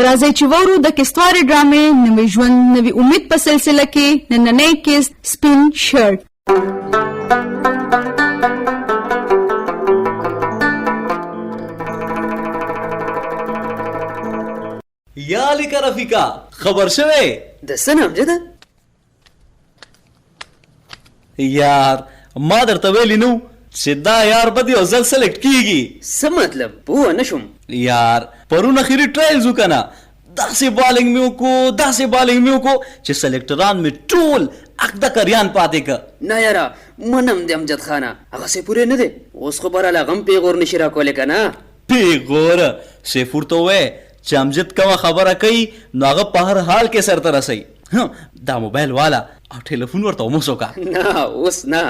راځئ چې وورو د کیسټوارې ډرامې نوې ژوند نوې امید په سلسله کې نننۍ کیسټ سپین شرټ. یا لیکه رفیقا خبر شوی د څه نامجده؟ یار ما درته ویلی نو چې دا یار به د یو ځل سلیکټ کیږي. څه مطلب؟ پوه نه شوم. یار پرون اخري ټرایلز وکنه، داسې بالنګ مې وکړو داسې بالنګ مې وکړو چې سلیکټران مې ټول اقده کریان پاتې که. نه یاره منم د امجد خانه هغسې پورې نه دی. اوس خو بره له غم پیغور نشي راکولی که نه. پیغوره سیف ورته ووایه چې امجد کومه خبره کوي نو هغه په هر حال کې سرته رسوي. دا موبایل والا او ټلیفون ورته وموس وکړه. نه اوس نه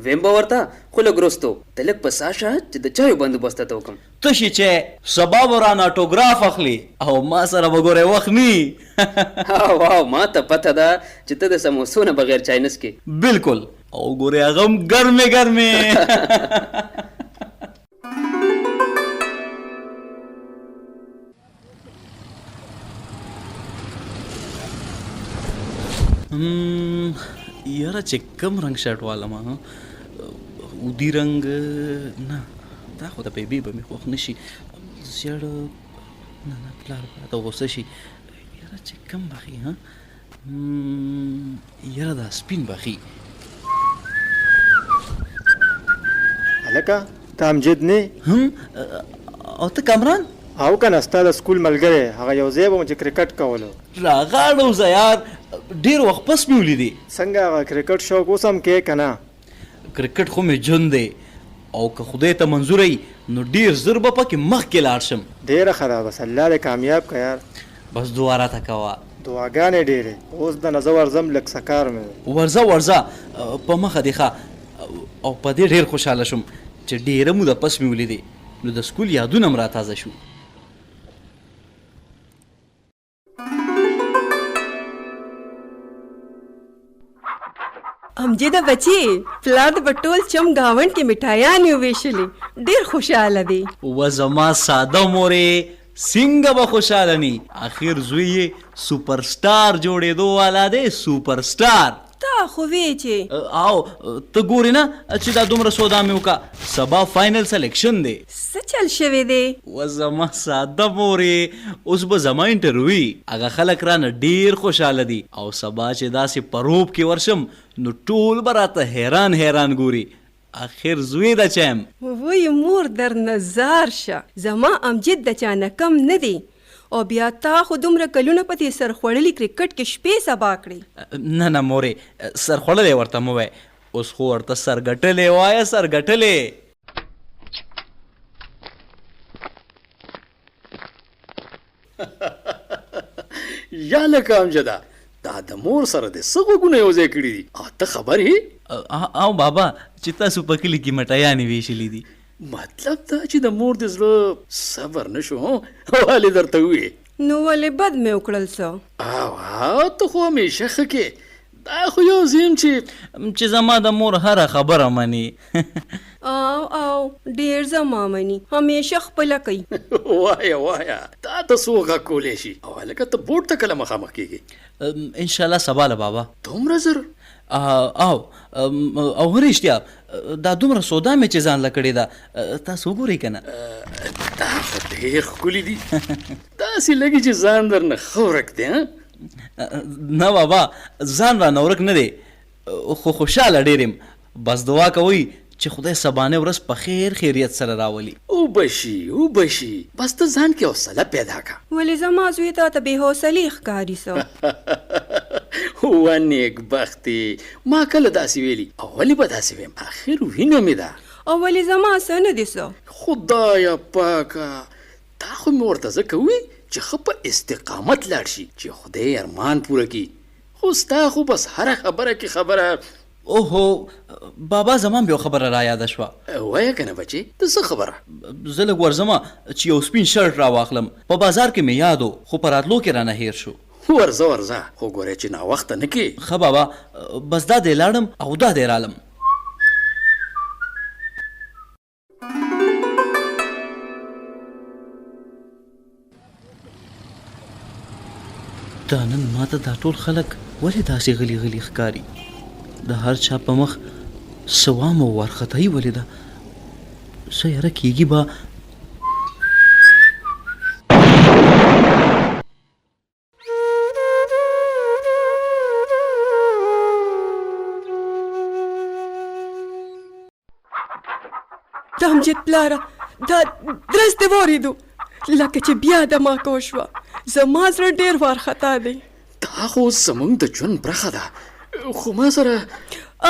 ویم به ورته، خو لږ وروستو ته لږ په سا شه چې د چایو بندوبسته ته وکړم. تشي چې سبا به رانه اټوګراف اخلي او ما سره به ګورې وخت نی. واو ما ته پته ده چې ته د سموسو نه بغیر چای نه څکې. بالکل، او ګورې هغه هم ګرمې ګرمې. یاره چې کم رنګ شرټ والم اودي رنګ نه، دا خو د بیبي به مې خوښ نه شي. زیړ نه پلار به راته غوسه شي. یاره چې کم بخي یاره دا سپین بخي. هلکه ته امجد نه او ته کامران؟ او کنه ستا د سکول ملګری هغه یو ځای به مو چې کرکټ کولو راغاړو زه یار ډېر وخت پس مې ولیدې. څنګه هغه کرکټ شوق اوس هم کې که نه؟ کرکټ خو مې ژوند دی او که خدای ته منظور وي نو ډېر زر به پکې مخکې لاړ شم. ډېره ښه ده، بس الله دې کامیاب که یار. بس دعا راته کوه. دعاګانې ډېرې. اوس د نه زه ورځم لږ سکار مې دی. ورځه ورځه په مخه دې ښه. او په دې ډېر خوشحاله شوم چې ډېره موده پس مې ولیدې نو د سکول یادونه م راتازه شو. امجده بچی پلار د بټول چم گاوند کې مټایانې وویشلې ډېر خوشحاله دی. و زما ساده مورې څنګه به خوشحاله ني، اخر زوی یې سوپر سټار جوړېدو والا دی. سوپر سټار تا خو وی چې او ته ګورې نه چې دا دومره سودا مې وکړه، سبا فاینل سلیکشن دی. څه چل شوی دی؟ و زما ساده مورې اوس به زما انټروي هغه خلک رانه ډېر خوشحاله دي او سبا چې داسې پروب کې ورشم نو ټول به راته حیران حیران ګوري. اخر زوی د چم وی مور در نظار شه، زما امجد د چا نه کم نه دی او بیا تا خو دومره کلونه په دې سرخوړلي کرکټ کې شپې سبا کړې. نه نه مورې سرخوړلی ورته مه وایه، اوس خو ورته سرګټلې وایه سرګټلې. یا لکه امجده دا د مور سره د څه غوږونه یو ځای کړي دي؟ ته خبر یې؟ او بابا چې تاسو په کلي کې مټیانې ویشلي دي. مطلب دا چې د مور د زړه صبر نه شو ولې درته وویې؟ نو ولې بد مې وکړل څه؟ او ته خو همیشه ښه کې. دا خو یو زیم چې زما د مور هره خبره مني. او ډېر زما مني، همیشه خپله کوي. وایه وایه تا ته څو غږ کولی شي؟ او هلکه ته بورډ ته کله مخامخ کېږې؟ انشاءالله سبا له بابا. دومره زر؟ او رښتیا دا دومره سودا مې چې ځان له کړې ده تاسو وګورئ که نه. دا خو ډېر ښکلي دي، داسې لګي چې ځان درنه ښه ورک دی. نه بابا ځان رانه ورک نه دی، خو خوشحاله ډېر یم. بس دعا کوئ چې خدای سبانه ورځ په خیر خیریت سره راولي. وبشي وبشي، بس ته ځان کې حوصله پیدا کړه. ولې زما زوی ته ته بې حوصلې ښکاري څه؟ و نیکبختې، ما کله داسې ویلي او ولې به داسې ویم؟ آخر وینه مې ده. او ولې زما څه نه دي څه؟ خدایه پاکه دا خو مې ورته ځکه وي چې ښه په استقامت لاړ شي چې خدای ارمان پوره کړي. خو ستا خو بس هره خبره کې خبره. اوهو بابا زما بیا خبره را یاده شوه. وایه که نه بچې ته څه خبره؟ زه لږ ورځمه چې یو سپین شرټ را واخلم، په بازار کې مې یاد و خو په راتلو کې رانه هیر شو. ورځه ورځه، خو ګورې چې ناوخته نه کې. ښه بابا بس دا دی لاړم او دا دی رالم. دا نن ماته دا ټول خلک ولې داسې غلي غلي ښکاري؟ د هر چا په مخ سوام او وارخطایي ولې ده؟ څه یاره کېږي به؟ د امجد پلاره دا درز دې واورېدو لکه چې بیا دمه وشوه. زما زړه ډېر وارخطا دی. دا خو زموږ د ژوند برخه ده، خو ما سره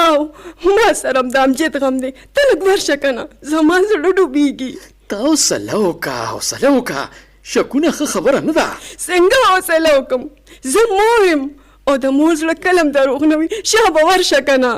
او ما سره هم د امجد غم دی. ته لږ ورشه که نه، زما زړه ډوبېږي. ته حوصله وکړه، حوصله وکړه، شکونه ښه خبره نه ده. څنګه حوصله وکړم؟ زه مور یم او د مور زړه کله هم دروغ نه وي. شابه ورشه که نه.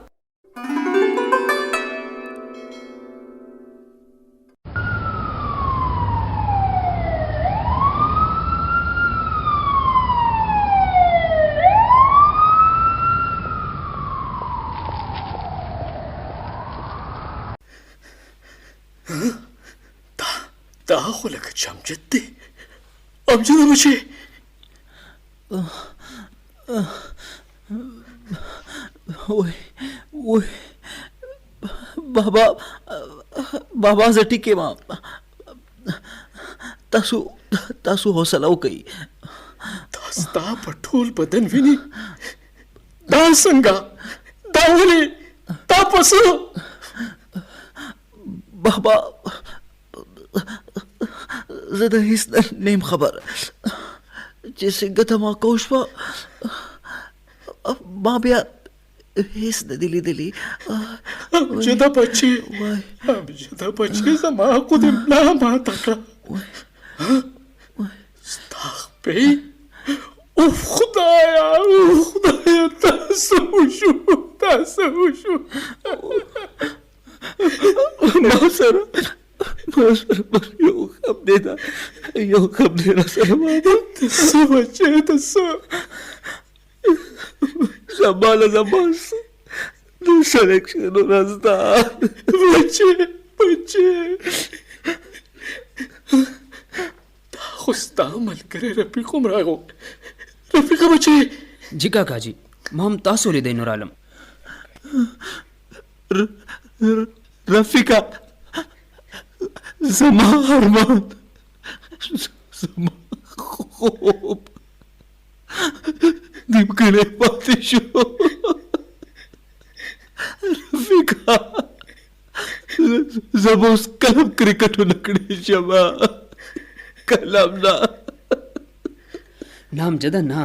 دا خو لکه چې امجد دی. امجده بچې، وای بابا زه ټیک یم. تاسو حوصله وکئ. دا ستا په ټول بدن ویني؟ دا څنګه؟ دا ولې؟ دا په څه؟ بابا زه د هیڅ نه یم خبر چې څنګه تماکو شوه. ما بیا هیڅ نه دي لیدلي. امجده بچې، امجده بچې، زما خو دې ملا ماته کړه. ستا خپې؟ اوف خدایا، اوف خدایا، دا څه وشو؟ دا څه وشو؟ ما سره یو خم دی دا، یو خم دی را سره بابا. ته څه بچې، ته څه؟ زما د سلیکشن ورځ ده. بچې، بچې، دا خو ستا ملګری رفیق هم راغو. رفیقه بچې. جی کاکا جی، ما هم تاسو لیدی نور عالم. رفیقه زما ارمان، زما خوب نیمګړی پاتې شو. رفیقه زه به اوس کلم کرکټ ونه کړی شم، کلم نه. نه امجده نه،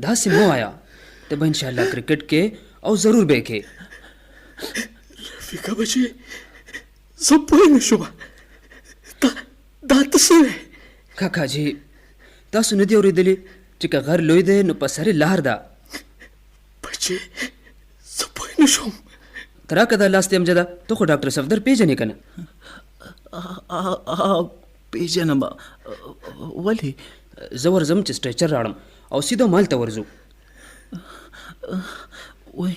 داسې مه وایه. ته به انشاءالله کرکټ کې او ضرور به کې. رفیقه بچې، زه پوه نه شوم. دا ته څه وی؟ کاکا جی تاسو نه دي اورېدلي چې که غر لوی دی نو په سر یې لار ده. بچې زه پوه نه شوم. ته راکه دا لاس دې امجده. ته خو ډاکټر صفدر پیژنې که نه؟ پیژنم. ولې؟ زه ورځم چې سټریچر راړم او سیده مال ته ورځو. وای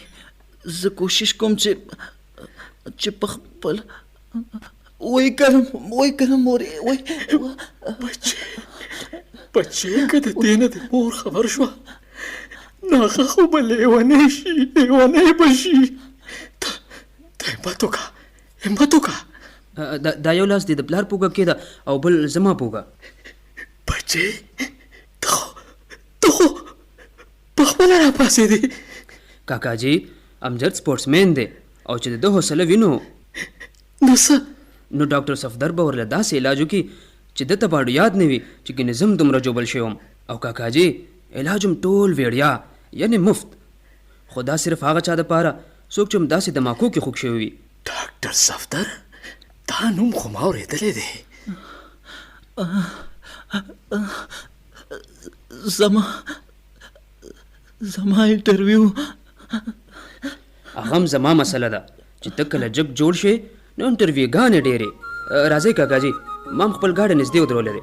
زه کوشش کوم چې په خپل وای کنم مورې. وای بچې که د دې نه د مور خبر شوه نو هغه خو به لیونی شي، لیونی به شي. ته همت وکړه، همت وکړه. دا یو لاس دې د پلار پوګه کېده او بل زما پوګه. بچې ته خو په خپله راپاڅېدې. کاکا جی امجد سپورټسمین دی او چې د ده حوصله وینو نو څه؟ نو ډاکټر صفدر به ورله داسې علاج وکړي چې ده ته باډو یاد نه وي چې ګینې زه هم دومره جوبل شوی وم. او کاکا جی علاج هم ټول ویړیا، یعنې مفت. خو دا صرف هغه چا دپاره څوک چې همداسې دماکو کې خوږ شوي وي. ډاکټر صفدر؟ دا نوم خو ما اورېدلی دی. زما انټرویو هغه هم زما مسله ده چې ته کله جګ جوړ شې نو انټرویوګانې ډېرې. راځئ کاکا جي، ما هم خپل ګاډی نږدې ودرولی دی.